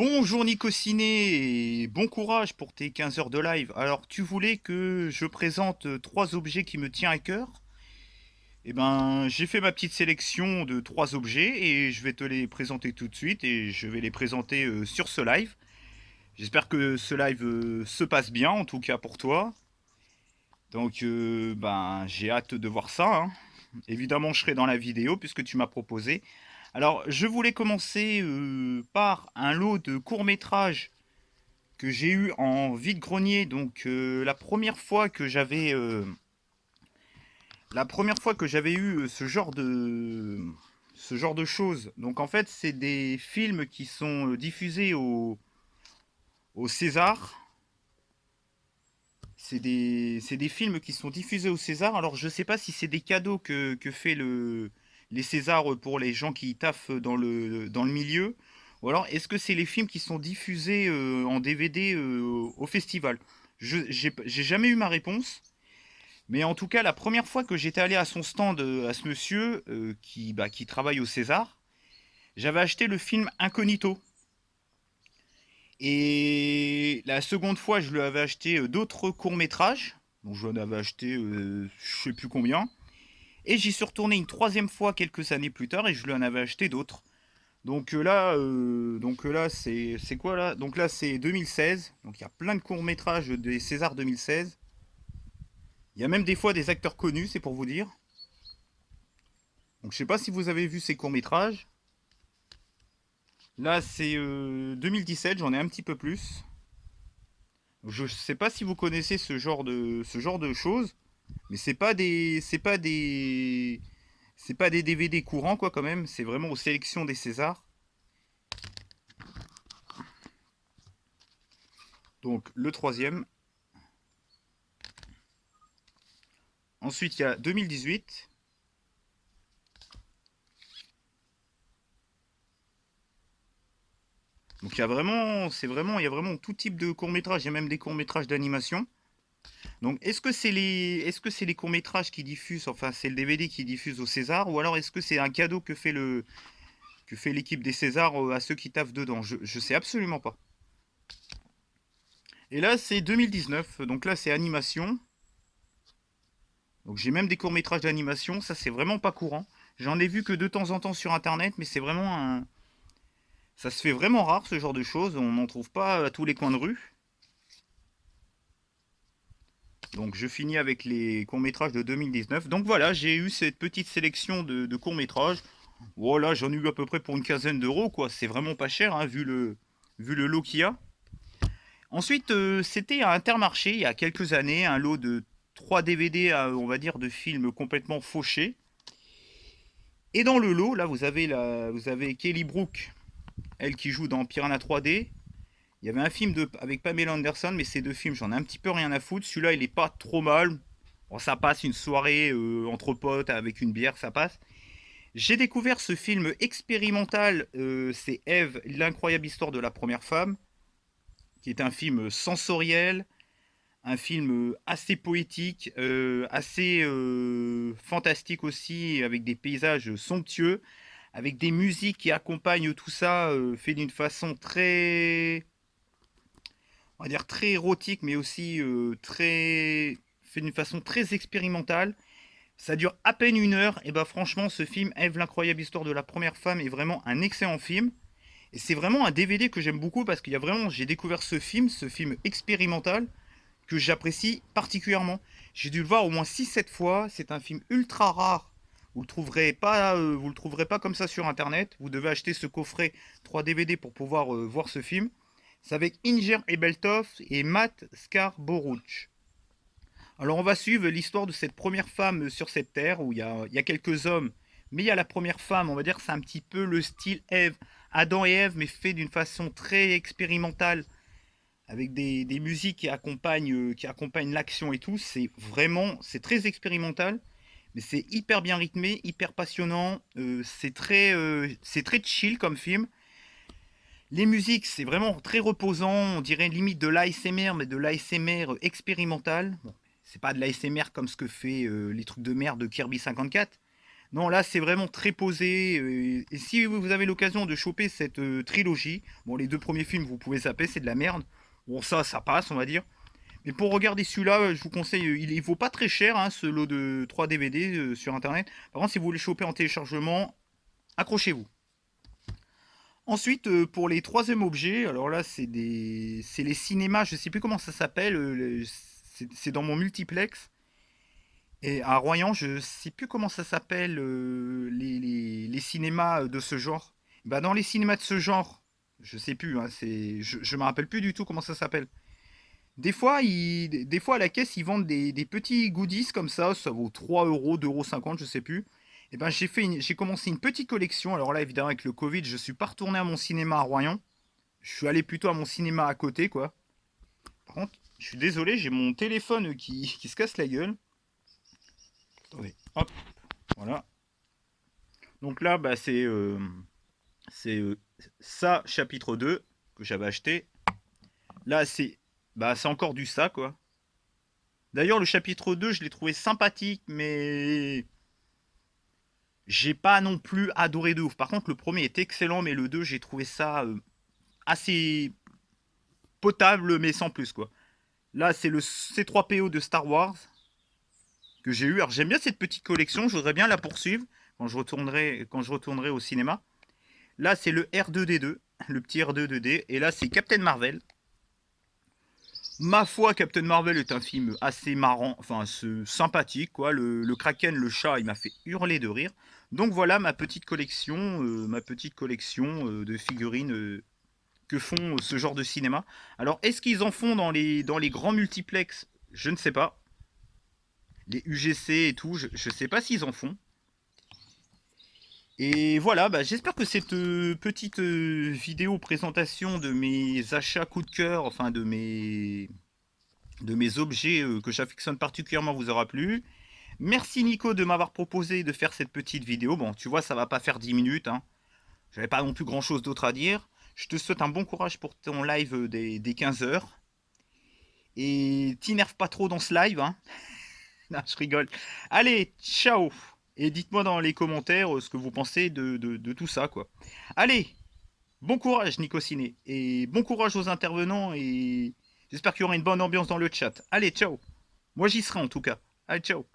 Bonjour Nico Ciné et bon courage pour tes 15 heures de live. Alors, tu voulais que je présente trois objets qui me tiennent à cœur? Eh ben, j'ai fait ma petite sélection de trois objets et je vais te les présenter tout de suite et je vais les présenter sur ce live. J'espère que ce live se passe bien, en tout cas pour toi. Donc, j'ai hâte de voir ça, hein. Évidemment, je serai dans la vidéo puisque tu m'as proposé. Alors, je voulais commencer par un lot de courts-métrages que j'ai eu en vide-grenier. Donc la première fois que j'avais eu ce genre de choses. Donc en fait, c'est des films qui sont diffusés au César. C'est des films qui sont diffusés au César. Alors je sais pas si c'est des cadeaux que fait les Césars pour les gens qui taffent dans le milieu. Ou alors est-ce que c'est les films qui sont diffusés en DVD au festival? J'ai jamais eu ma réponse. Mais en tout cas, la première fois que j'étais allé à son stand, à ce monsieur qui travaille au César, j'avais acheté le film Incognito. Et la seconde fois, je lui avais acheté d'autres courts-métrages. Donc je lui en avais acheté je sais plus combien. Et j'y suis retourné une troisième fois quelques années plus tard et je lui en avais acheté d'autres. Donc là c'est quoi là? Donc là c'est 2016. Donc il y a plein de courts-métrages des Césars 2016. Il y a même des fois des acteurs connus, c'est pour vous dire. Donc je sais pas si vous avez vu ces courts-métrages. Là c'est 2017, j'en ai un petit peu plus. Je sais pas si vous connaissez ce genre de choses, mais c'est pas des DVD courants quoi quand même, c'est vraiment aux sélections des Césars. Donc le troisième. Ensuite il y a 2018. Donc il y a vraiment tout type de courts-métrages, il y a même des courts-métrages d'animation. Donc est-ce que c'est les courts-métrages qui diffusent, enfin c'est le DVD qui diffuse au César, ou alors est-ce que c'est un cadeau que fait l'équipe des Césars à ceux qui taffent dedans? Je sais absolument pas. Et là, c'est 2019, donc là, c'est animation. Donc j'ai même des courts-métrages d'animation, ça c'est vraiment pas courant. J'en ai vu que de temps en temps sur internet, mais c'est vraiment un. Ça se fait vraiment rare ce genre de choses, on n'en trouve pas à tous les coins de rue. Donc je finis avec les courts-métrages de 2019. Donc voilà, j'ai eu cette petite sélection de courts-métrages. Voilà, j'en ai eu à peu près pour une quinzaine d'euros, quoi. C'est vraiment pas cher, hein, vu le lot qu'il y a. Ensuite, c'était à Intermarché il y a quelques années, un lot de 3 DVD, on va dire, de films complètement fauchés. Et dans le lot, là, vous avez Kelly Brook, elle qui joue dans Piranha 3D. Il y avait un film avec Pamela Anderson, mais ces deux films, j'en ai un petit peu rien à foutre. Celui-là, il est pas trop mal. Bon, ça passe une soirée entre potes avec une bière, ça passe. J'ai découvert ce film expérimental, c'est Eve, l'incroyable histoire de la première femme, qui est un film sensoriel, un film assez poétique, assez fantastique aussi, avec des paysages somptueux, avec des musiques qui accompagnent tout ça, fait d'une façon très, on va dire très érotique, mais aussi fait d'une façon très expérimentale. Ça dure à peine une heure, et bah franchement, ce film, Eve, l'incroyable histoire de la première femme, est vraiment un excellent film. Et c'est vraiment un DVD que j'aime beaucoup parce qu'il y a vraiment, j'ai découvert ce film expérimental, que j'apprécie particulièrement. J'ai dû le voir au moins 6 7 fois. C'est un film ultra rare. Vous le trouverez pas comme ça sur internet. Vous devez acheter ce coffret 3 DVD pour pouvoir voir ce film. C'est avec Inger Ebeltoft et Matt Scarborouch. Alors on va suivre l'histoire de cette première femme sur cette terre où il y a quelques hommes, mais il y a la première femme, on va dire que c'est un petit peu le style Ève, Adam et Ève, mais fait d'une façon très expérimentale, avec des musiques qui accompagnent l'action et tout. C'est très expérimental, mais c'est hyper bien rythmé, hyper passionnant. C'est très chill comme film. Les musiques, c'est vraiment très reposant, on dirait limite de l'ASMR, mais de l'ASMR expérimental. Bon, c'est pas de l'ASMR comme ce que fait les trucs de merde de Kirby 54, Non, là, c'est vraiment très posé. Et si vous avez l'occasion de choper cette trilogie, bon, les deux premiers films, vous pouvez zapper, c'est de la merde. Bon, ça passe, on va dire. Mais pour regarder celui-là, je vous conseille, il vaut pas très cher, hein, ce lot de 3 DVD sur Internet. Par contre, si vous voulez choper en téléchargement, accrochez-vous. Ensuite, pour les troisième objets, alors là, c'est les cinémas, je sais plus comment ça s'appelle, c'est dans mon multiplex. Et à Royan, je sais plus comment ça s'appelle, les cinémas de ce genre. Bah, dans les cinémas de ce genre, je sais plus, hein, je me rappelle plus du tout comment ça s'appelle. Des fois, à la caisse, ils vendent des petits goodies comme ça vaut 3 euros, 2,50 €, je sais plus. Et ben, j'ai commencé une petite collection. Alors là, évidemment, avec le Covid, je suis pas retourné à mon cinéma à Royan. Je suis allé plutôt à mon cinéma à côté, quoi. Par contre, je suis désolé, j'ai mon téléphone qui se casse la gueule. Attendez, hop, voilà. Donc là, bah, c'est ça, chapitre 2, que j'avais acheté. Là, c'est encore du ça, quoi. D'ailleurs, le chapitre 2, je l'ai trouvé sympathique, mais j'ai pas non plus adoré de ouf. Par contre, le premier est excellent, mais le 2, j'ai trouvé ça assez potable, mais sans plus, quoi. Là, c'est le C3PO de Star Wars que j'ai eu. Alors, j'aime bien cette petite collection, je voudrais bien la poursuivre quand je retournerai au cinéma. Là, c'est le R2D2, le petit R2D2. Et là, c'est Captain Marvel. Ma foi, Captain Marvel est un film assez marrant, enfin sympathique, quoi. Le Kraken, le chat, il m'a fait hurler de rire. Donc voilà ma petite collection de figurines que font ce genre de cinéma. Alors, est-ce qu'ils en font dans les grands multiplex? Je ne sais pas. Les UGC et tout, je ne sais pas s'ils en font. Et voilà, bah, j'espère que cette petite vidéo présentation de mes achats coup de cœur, enfin de mes objets que j'affectionne particulièrement vous aura plu. Merci Nico de m'avoir proposé de faire cette petite vidéo. Bon, tu vois, ça va pas faire 10 minutes, hein. J'avais pas non plus grand chose d'autre à dire. Je te souhaite un bon courage pour ton live des 15 heures. Et t'énerve pas trop dans ce live, hein. Non, je rigole. Allez, ciao. Et dites-moi dans les commentaires ce que vous pensez de tout ça, quoi. Allez, bon courage Nico Ciné. Et bon courage aux intervenants. Et j'espère qu'il y aura une bonne ambiance dans le chat. Allez, ciao. Moi j'y serai en tout cas. Allez, ciao.